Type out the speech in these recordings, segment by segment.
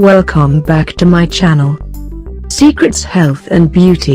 Welcome back to my channel, Secrets Health and Beauty.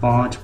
5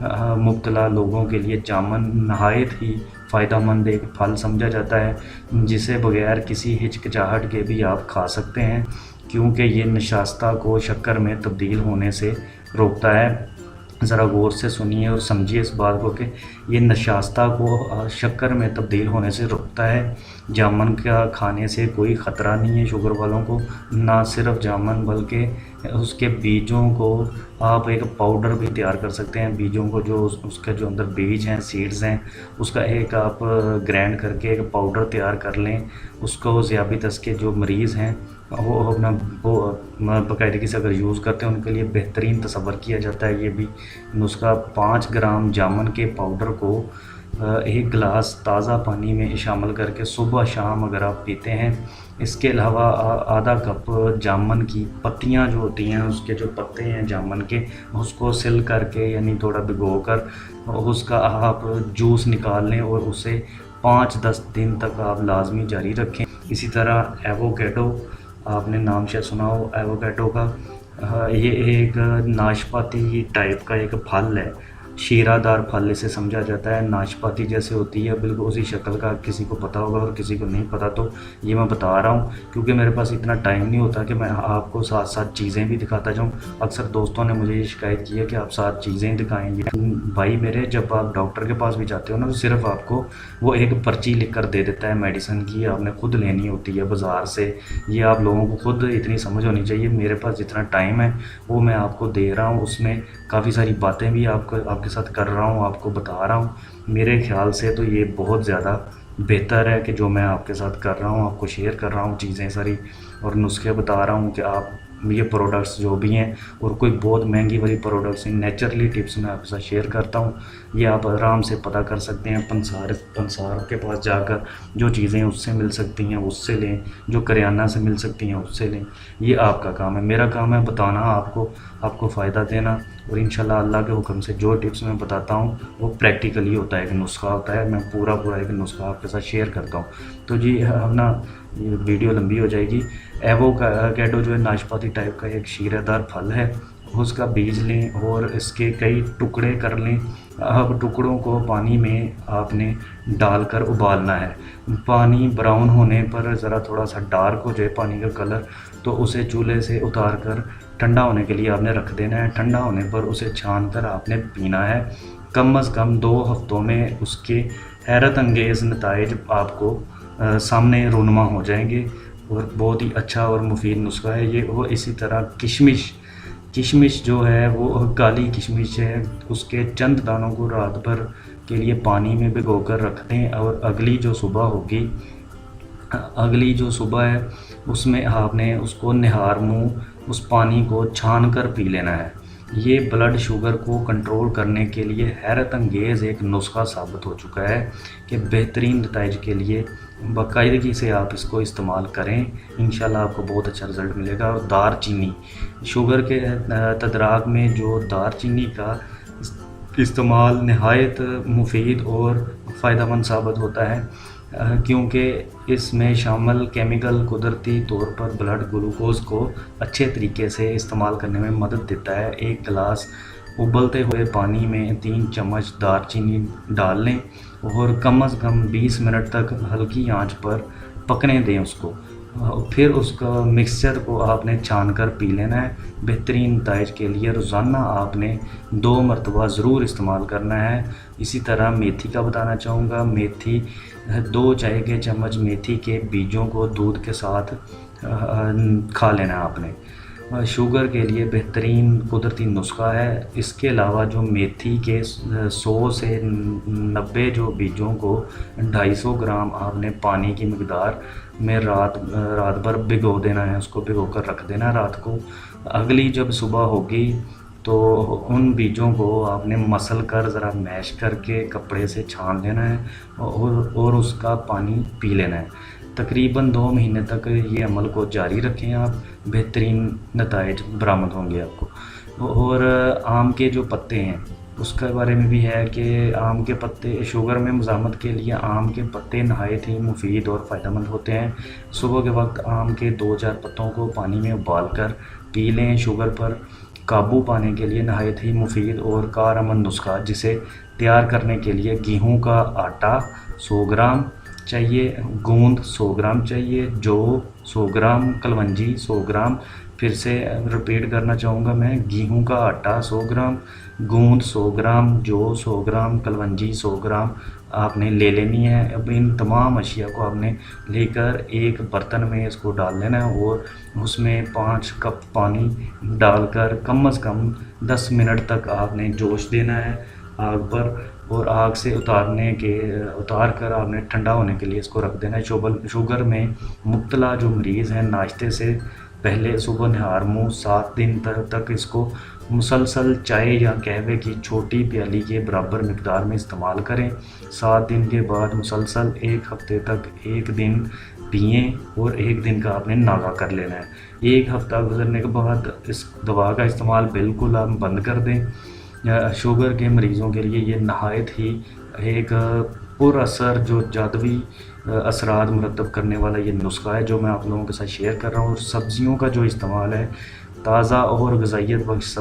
مبتلا لوگوں کے لیے جامن نہایت ہی فائدہ مند ایک پھل سمجھا جاتا ہے، جسے بغیر کسی ہچکچاہٹ کے بھی آپ کھا سکتے ہیں، کیونکہ یہ نشاستہ کو شکر میں تبدیل ہونے سے روکتا ہے۔ ذرا غور سے سنیے اور سمجھیے اس بات کو کہ یہ نشاستہ کو شکر میں تبدیل ہونے سے روکتا ہے۔ جامن کا کھانے سے کوئی خطرہ نہیں ہے شوگر والوں کو، نہ صرف جامن بلکہ اس کے بیجوں کو آپ ایک پاؤڈر بھی تیار کر سکتے ہیں۔ بیجوں کو جو اس کے جو اندر بیج ہیں، سیڈز ہیں، اس کا ایک آپ گرینڈ کر کے ایک پاؤڈر تیار کر لیں۔ اس کو ذیابیطس کے جو مریض ہیں وہ اپنا باقاعدگی سے اگر یوز کرتے ہیں ان کے لیے بہترین تصور کیا جاتا ہے۔ یہ بھی نسخہ 5 گرام جامن کے پاؤڈر کو 1 گلاس تازہ پانی میں شامل کر کے صبح شام اگر آپ پیتے ہیں۔ اس کے علاوہ آدھا کپ جامن کی پتیاں جو ہوتی ہیں، اس کے جو پتے ہیں جامن کے، اس کو سل کر کے یعنی تھوڑا بھگو کر اس کا آپ جوس نکال لیں اور اسے 5-10 دن تک آپ لازمی جاری رکھیں۔ اسی طرح ایووکیڈو، آپ نے نام شاید سنا ہو ایووکیڈو کا، یہ ایک ناشپاتی ٹائپ کا ایک پھل ہے، شیرہ دار پھل اسے سمجھا جاتا ہے۔ ناشپاتی جیسے ہوتی ہے بالکل اسی شکل کا، کسی کو پتہ ہوگا اور کسی کو نہیں پتہ، تو یہ میں بتا رہا ہوں کیونکہ میرے پاس اتنا ٹائم نہیں ہوتا کہ میں آپ کو ساتھ ساتھ چیزیں بھی دکھاتا جاؤں۔ اکثر دوستوں نے مجھے یہ شکایت کی ہے کہ آپ ساتھ چیزیں دکھائیں گے۔ بھائی میرے، جب آپ ڈاکٹر کے پاس بھی جاتے ہو نا تو صرف آپ کو وہ ایک پرچی لکھ کر دے دیتا ہے میڈیسن کی، آپ نے خود لینی ہوتی ہے بازار سے۔ یہ آپ لوگوں کو خود اتنی سمجھ ہونی چاہیے۔ میرے پاس جتنا ٹائم ہے وہ میں آپ کو دے رہا ہوں، اس میں کافی ساری باتیں بھی آپ کے ساتھ کر رہا ہوں، آپ کو بتا رہا ہوں۔ میرے خیال سے تو یہ بہت زیادہ بہتر ہے کہ جو میں آپ کے ساتھ کر رہا ہوں، آپ کو شیئر کر رہا ہوں چیزیں ساری اور نسخے بتا رہا ہوں کہ آپ یہ پروڈکٹس جو بھی ہیں، اور کوئی بہت مہنگی والی پروڈکٹس ہیں، نیچرلی ٹپس میں آپ کے ساتھ شیئر کرتا ہوں۔ یہ آپ آرام سے پتہ کر سکتے ہیں، پنسار کے پاس جا کر جو چیزیں اس سے مل سکتی ہیں اس سے لیں، جو کریانہ سے مل سکتی ہیں اس سے لیں۔ یہ آپ کا کام ہے، میرا کام ہے بتانا آپ کو فائدہ دینا، اور انشاءاللہ اللہ کے حکم سے جو ٹپس میں بتاتا ہوں وہ پریکٹیکلی ہوتا ہے، ایک نسخہ ہوتا ہے، میں پورا ایک نسخہ آپ کے ساتھ شیئر کرتا ہوں۔ تو جی نا یہ ویڈیو لمبی ہو جائے گی۔ ایووکیڈو جو ہے ناشپاتی ٹائپ کا ایک شیرہ دار پھل ہے، اس کا بیج لیں اور اس کے کئی ٹکڑے کر لیں۔ اب ٹکڑوں کو پانی میں آپ نے ڈال کر ابالنا ہے۔ پانی براؤن ہونے پر ذرا تھوڑا سا ڈارک ہو جائے پانی کا کلر، تو اسے چولہے سے اتار کر ٹھنڈا ہونے کے لیے آپ نے رکھ دینا ہے۔ ٹھنڈا ہونے پر اسے چھان کر آپ نے پینا ہے۔ کم از کم 2 ہفتوں میں اس کے حیرت انگیز نتائج آپ کو سامنے رونما ہو جائیں گے، اور بہت ہی اچھا اور مفید نسخہ ہے یہ۔ وہ اسی طرح کشمش جو ہے وہ کالی کشمش ہے، اس کے چند دانوں کو رات بھر کے لیے پانی میں بھگو کر رکھ دیں، اور اگلی جو صبح ہے اس میں آپ نے اس کو نہار منہ اس پانی کو چھان کر پی لینا ہے۔ یہ بلڈ شوگر کو کنٹرول کرنے کے لیے حیرت انگیز ایک نسخہ ثابت ہو چکا ہے کہ بہترین نتائج کے لیے باقاعدگی سے آپ اس کو استعمال کریں، انشاءاللہ آپ کو بہت اچھا رزلٹ ملے گا۔ اور دار چینی، شوگر کے تدراگ میں جو دار چینی کا استعمال نہایت مفید اور فائدہ مند ثابت ہوتا ہے، کیونکہ اس میں شامل کیمیکل قدرتی طور پر بلڈ گلوکوز کو اچھے طریقے سے استعمال کرنے میں مدد دیتا ہے۔ 1 گلاس ابلتے ہوئے پانی میں 3 چمچ دار چینی ڈال لیں اور کم از کم 20 منٹ تک ہلکی آنچ پر پکنے دیں اس کو، پھر اس کا مکسچر کو آپ نے چھان کر پی لینا ہے۔ بہترین نتائج کے لیے روزانہ آپ نے 2 مرتبہ ضرور استعمال کرنا ہے۔ اسی طرح میتھی کا بتانا چاہوں گا۔ میتھی 2 چائے کے چمچ میتھی کے بیجوں کو دودھ کے ساتھ کھا لینا ہے آپ نے، شوگر کے لیے بہترین قدرتی نسخہ ہے۔ اس کے علاوہ جو میتھی کے 100 سے 90 جو بیجوں کو 250 گرام آپ نے پانی کی مقدار میں رات بھر بھگو دینا ہے، اس کو بھگو کر رکھ دینا ہے رات کو۔ اگلی جب صبح ہوگی تو ان بیجوں کو آپ نے مسل کر ذرا میش کر کے کپڑے سے چھان لینا ہے اور اس کا پانی پی لینا ہے۔ تقریباً 2 مہینے تک یہ عمل کو جاری رکھیں آپ، بہترین نتائج برآمد ہوں گے آپ کو۔ اور آم کے جو پتے ہیں اس کے بارے میں بھی ہے کہ آم کے پتے شوگر میں مزاحمت کے لیے آم کے پتے نہایت ہی مفید اور فائدہ مند ہوتے ہیں۔ صبح کے وقت آم کے 2-4 پتوں کو پانی میں ابال کر پی لیں۔ شوگر پر قابو پانے کے لیے نہایت ہی مفید اور کارآمد نسخہ، جسے تیار کرنے کے لیے گیہوں کا آٹا 100 گرام چاہیے، گوند 100 گرام چاہیے، جو 100 گرام، کلونجی 100 گرام۔ پھر سے رپیٹ کرنا چاہوں گا میں، گیہوں کا آٹا 100 گرام، گوند 100 گرام، جو 100 گرام، کلونجی 100 گرام آپ نے لے لینی ہے۔ اب ان تمام اشیاء کو آپ نے لے کر ایک برتن میں اس کو ڈال لینا ہے اور اس میں 5 کپ پانی ڈال کر کم از کم 10 منٹ تک آپ نے جوش دینا ہے آگ پر، اور آگ سے اتار کر آپ نے ٹھنڈا ہونے کے لیے اس کو رکھ دینا ہے۔ شوگر میں مبتلا جو مریض ہیں، ناشتے سے پہلے صبح نہار منہ 7 دن تک اس کو مسلسل چائے یا قہوے کی چھوٹی پیالی کے برابر مقدار میں استعمال کریں۔ 7 دن کے بعد مسلسل 1 ہفتے تک 1 دن پئیں اور 1 دن کا آپ نے ناغہ کر لینا ہے۔ 1 ہفتہ گزرنے کے بعد اس دوا کا استعمال بالکل آپ بند کر دیں۔ شوگر کے مریضوں کے لیے یہ نہایت ہی ایک پر اثر جو جادوی اثرات مرتب کرنے والا یہ نسخہ ہے جو میں آپ لوگوں کے ساتھ شیئر کر رہا ہوں۔ اور سبزیوں کا جو استعمال ہے، تازہ اور غذائیت بخش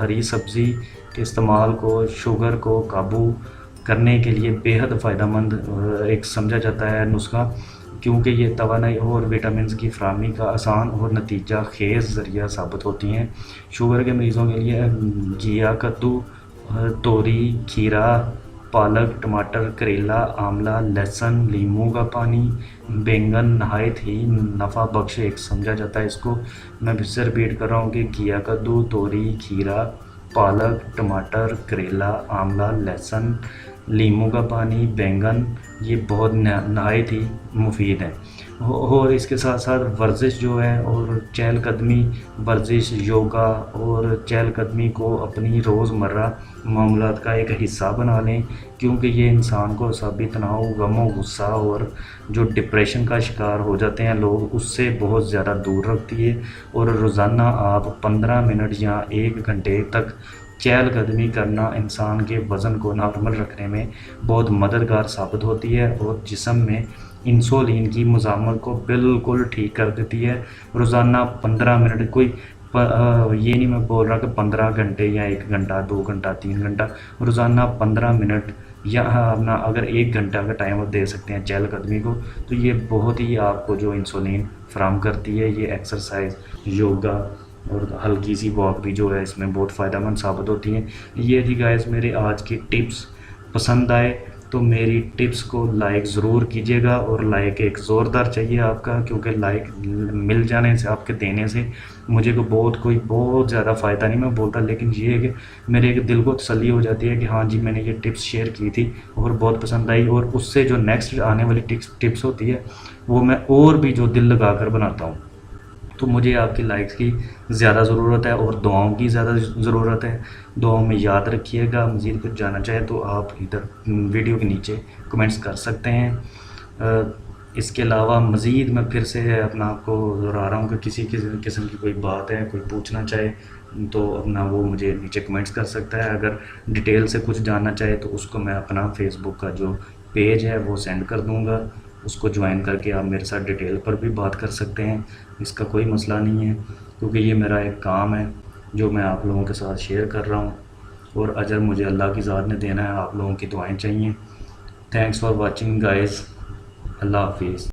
ہری سبزی کے استعمال کو شوگر کو قابو کرنے کے لیے بیحد فائدہ مند ایک سمجھا جاتا ہے نسخہ، کیونکہ یہ توانائی اور وٹامنز کی فراہمی کا آسان اور نتیجہ خیز ذریعہ ثابت ہوتی ہیں۔ شوگر کے مریضوں کے لیے گھیا، کدو، توری، کھیرا، پالک، ٹماٹر، کریلا، آملہ، لہسن، لیموں کا پانی، بینگن نہایت ہی نفع بخش ایک سمجھا جاتا ہے۔ اس کو میں پھر سے رپیٹ کر رہا ہوں کہ گھیا، کدو، توری، کھیرا، پالک، ٹماٹر، کریلا، آملہ، لہسن، لیموں کا پانی، بینگن، یہ بہت نہایت ہی مفید ہیں۔ اور اس کے ساتھ ساتھ ورزش جو ہے اور چہل قدمی، ورزش، یوگا اور چہل قدمی کو اپنی روزمرہ معمولات کا ایک حصہ بنا لیں، کیونکہ یہ انسان کو اعصابی تناؤ، غم و غصہ اور جو ڈپریشن کا شکار ہو جاتے ہیں لوگ، اس سے بہت زیادہ دور رکھتی ہے۔ اور روزانہ آپ 15 منٹ یا 1 گھنٹے تک چہل قدمی کرنا انسان کے وزن کو نارمل رکھنے میں بہت مددگار ثابت ہوتی ہے اور جسم میں انسولین کی مزاحمت کو بالکل ٹھیک کر دیتی ہے۔ روزانہ 15 منٹ، کوئی یہ نہیں میں بول رہا کہ 15 گھنٹے یا 1 گھنٹہ، 2 گھنٹہ، 3 گھنٹہ، روزانہ 15 منٹ یا اپنا اگر 1 گھنٹہ کا ٹائم آپ دے سکتے ہیں چہل قدمی کو، تو یہ بہت ہی آپ کو جو انسولین فراہم کرتی ہے۔ یہ ایکسرسائز، یوگا اور ہلکی سی واک بھی جو ہے اس میں بہت فائدہ مند ثابت ہوتی ہیں۔ یہ تھی گائز میرے آج کی ٹپس۔ پسند آئے تو میری ٹپس کو لائک ضرور کیجیے گا، اور لائک ایک زوردار چاہیے آپ کا، کیونکہ لائک مل جانے سے، آپ کے دینے سے مجھے کو بہت زیادہ فائدہ نہیں میں بولتا، لیکن یہ ہے کہ میرے ایک دل کو تسلی ہو جاتی ہے کہ ہاں جی میں نے یہ ٹپس شیئر کی تھی اور بہت پسند آئی، اور اس سے جو نیکسٹ آنے والی ٹپس ہوتی ہے وہ میں اور بھی جو دل لگا کر بناتا ہوں۔ تو مجھے آپ کی لائکس کی زیادہ ضرورت ہے اور دعاؤں کی زیادہ ضرورت ہے۔ دعاؤں میں یاد رکھیے گا۔ مزید کچھ جاننا چاہیں تو آپ ادھر ویڈیو کے نیچے کمنٹس کر سکتے ہیں۔ اس کے علاوہ مزید میں پھر سے اپنا آپ کو دہرا رہا ہوں کہ کسی قسم کی کوئی بات ہے، کوئی پوچھنا چاہے تو اپنا وہ مجھے نیچے کمنٹس کر سکتا ہے۔ اگر ڈیٹیل سے کچھ جاننا چاہے تو اس کو میں اپنا فیس بک کا جو پیج ہے وہ سینڈ کر دوں گا، اس کو جوائن کر کے آپ میرے ساتھ ڈیٹیل پر بھی بات کر سکتے ہیں۔ اس کا کوئی مسئلہ نہیں ہے، کیونکہ یہ میرا ایک کام ہے جو میں آپ لوگوں کے ساتھ شیئر کر رہا ہوں، اور اجر مجھے اللہ کی ذات نے دینا ہے، آپ لوگوں کی دعائیں چاہیے۔ تھینکس فار واچنگ گائز، اللہ حافظ۔